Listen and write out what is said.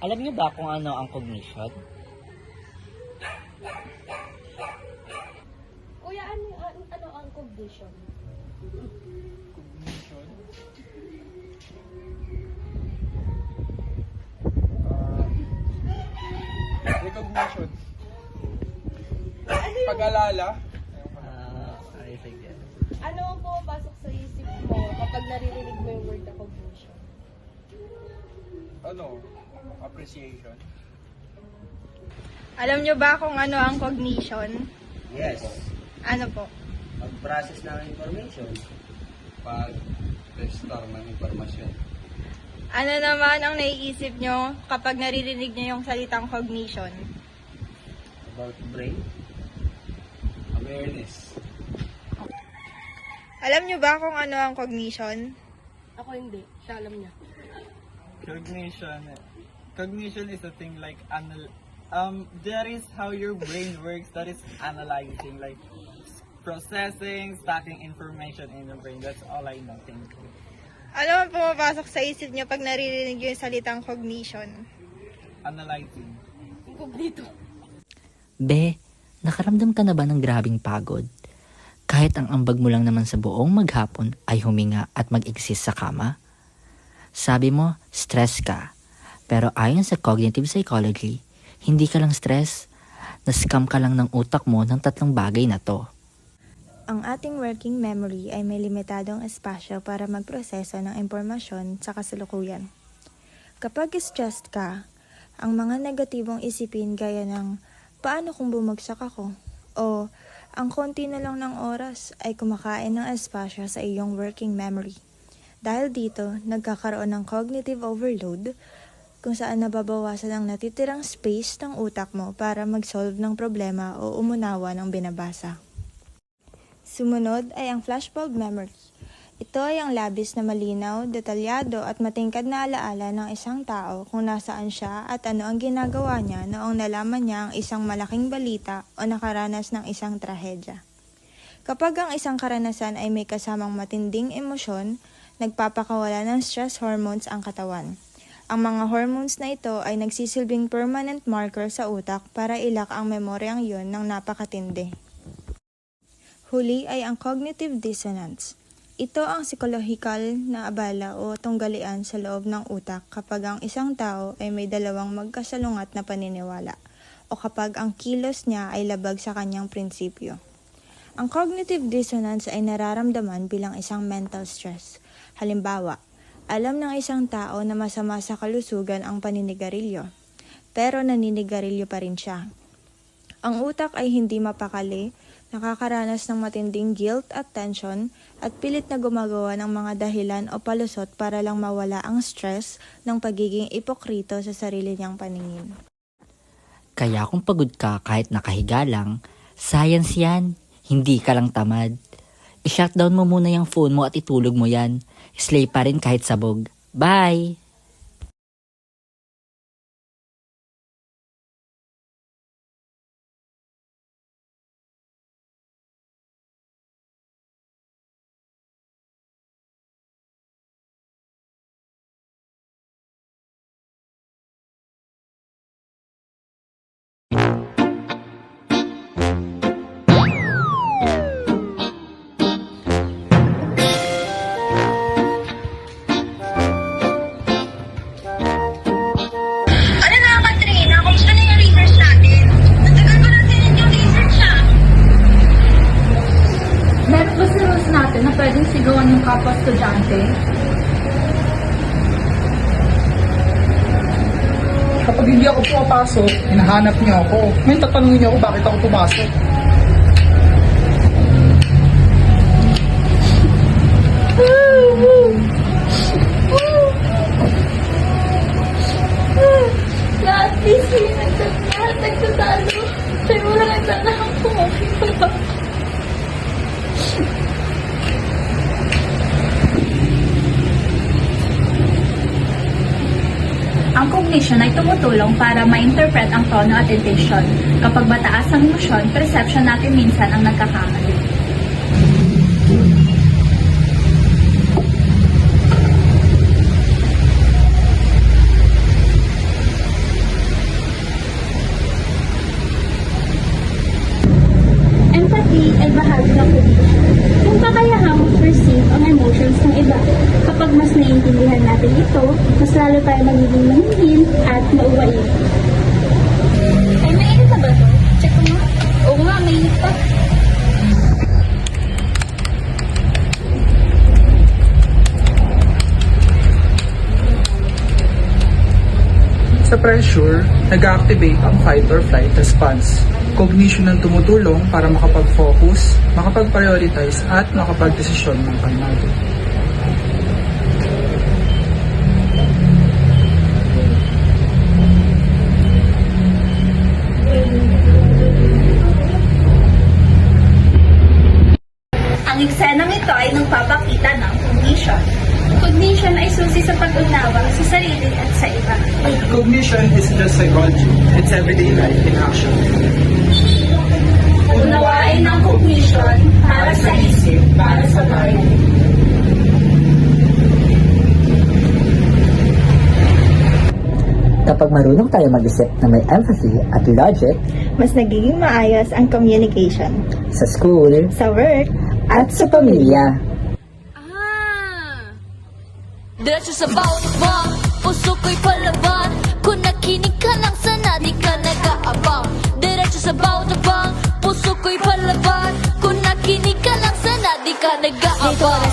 Alam niyo ba kung ano ang cognition? Kuya, ano ang cognition? Cognition? Recognition. Pag-alala. Ay, sige. Ano ang pumapasok sa isip mo kapag naririnig mo yung word na cognition? Appreciation. Alam nyo ba kung ano ang cognition? Yes. Ano po? Pag-process ng information. Pag-restore ng informasyon. Ano naman ang naiisip nyo kapag naririnig nyo yung salitang cognition? About brain. Awareness. Alam nyo ba kung ano ang cognition? Ako hindi. Siya alam niya. Cognition is a thing like that is how your brain works. That is analyzing, like processing, stacking information in the brain. That's all I know. Thank you. Ano ang pumapasok sa isip nyo pag naririnig nyo yung salitang cognition? Analyzing. Incognito. Be, nakaramdam ka na ba ng grabing pagod? Kahit ang ambag mo lang naman sa buong maghapon ay huminga at mag-exist sa kama? Sabi mo, stress ka. Pero ayon sa cognitive psychology, hindi ka lang stress. Na-scam ka lang ng utak mo ng tatlong bagay na to. Ang ating working memory ay may limitadong espasyo para magproseso ng impormasyon sa kasalukuyan. Kapag stressed ka, ang mga negatibong isipin gaya ng paano kung bumagsak ako o ang konti na lang ng oras ay kumakain ng espasyo sa iyong working memory. Dahil dito, nagkakaroon ng cognitive overload kung saan nababawasan ang natitirang space ng utak mo para mag-solve ng problema o umunawa ng binabasa. Sumunod ay ang flashbulb memory. Ito ay ang labis na malinaw, detalyado at matingkad na alaala ng isang tao kung nasaan siya at ano ang ginagawa niya noong nalaman niya ang isang malaking balita o nakaranas ng isang trahedya. Kapag ang isang karanasan ay may kasamang matinding emosyon, nagpapakawala ng stress hormones ang katawan. Ang mga hormones na ito ay nagsisilbing permanent marker sa utak para ilak ang memoryang yun ng napakatindi. Huli ay ang cognitive dissonance. Ito ang psikolohikal na abala o tunggalian sa loob ng utak kapag ang isang tao ay may dalawang magkasalungat na paniniwala o kapag ang kilos niya ay labag sa kanyang prinsipyo. Ang cognitive dissonance ay nararamdaman bilang isang mental stress. Halimbawa, alam ng isang tao na masama sa kalusugan ang paninigarilyo, pero naninigarilyo pa rin siya. Ang utak ay hindi mapakali, nakakaranas ng matinding guilt at tension, at pilit na gumagawa ng mga dahilan o palusot para lang mawala ang stress ng pagiging ipokrito sa sarili niyang paningin. Kaya kung pagod ka kahit nakahiga lang, science yan, hindi ka lang tamad. I-shutdown mo muna yung phone mo at itulog mo yan. Slay pa rin kahit sabog. Bye! Ano na, Katrina? Kumusta na yung research natin? Natagal ko natin yung research Meron ba sa rules natin na pwedeng sigawan yung kapwa estudyante? Kapag hindi ako pumapasok, hinahanap niyo ako. Ngayon tatanungin niyo ako bakit ako pumasok. Lahat busy, nagtatalo. Pero wala nagtatalo kung okay pala. Ang cognition ay tumutulong para ma-interpret ang tono at intention. Kapag mataas ang emosyon, perception natin minsan ang nagkakamali. mahihin at mauwain. Ay, mainit na ba ito? Check ko nga. Oo nga, mainit pa. Sa pressure, nag-activate ang fight or flight response. Cognition ang tumutulong para makapag-focus, makapag-prioritize at makapag-desisyon ng kalmado. Ang eksenang ito ay nagpapakita ng cognition. Cognition ay susi sa pag-unawa sa sarili at sa iba. Cognition is just psychology. It's everyday life in action. Unawain ang cognition para sa isip, para sa mind. Kapag marunong tayo mag-isip na may empathy at logic Mas nagiging maayos ang communication sa school sa work at sa pamilya. Diretso sa bawat bang puso ko'y palaban. Kung nakinig ka lang sana di ka nag-aabang. Diretso sa bawat bang puso ko'y palaban. Kung nakinig ka lang sana di ka nag-aabang.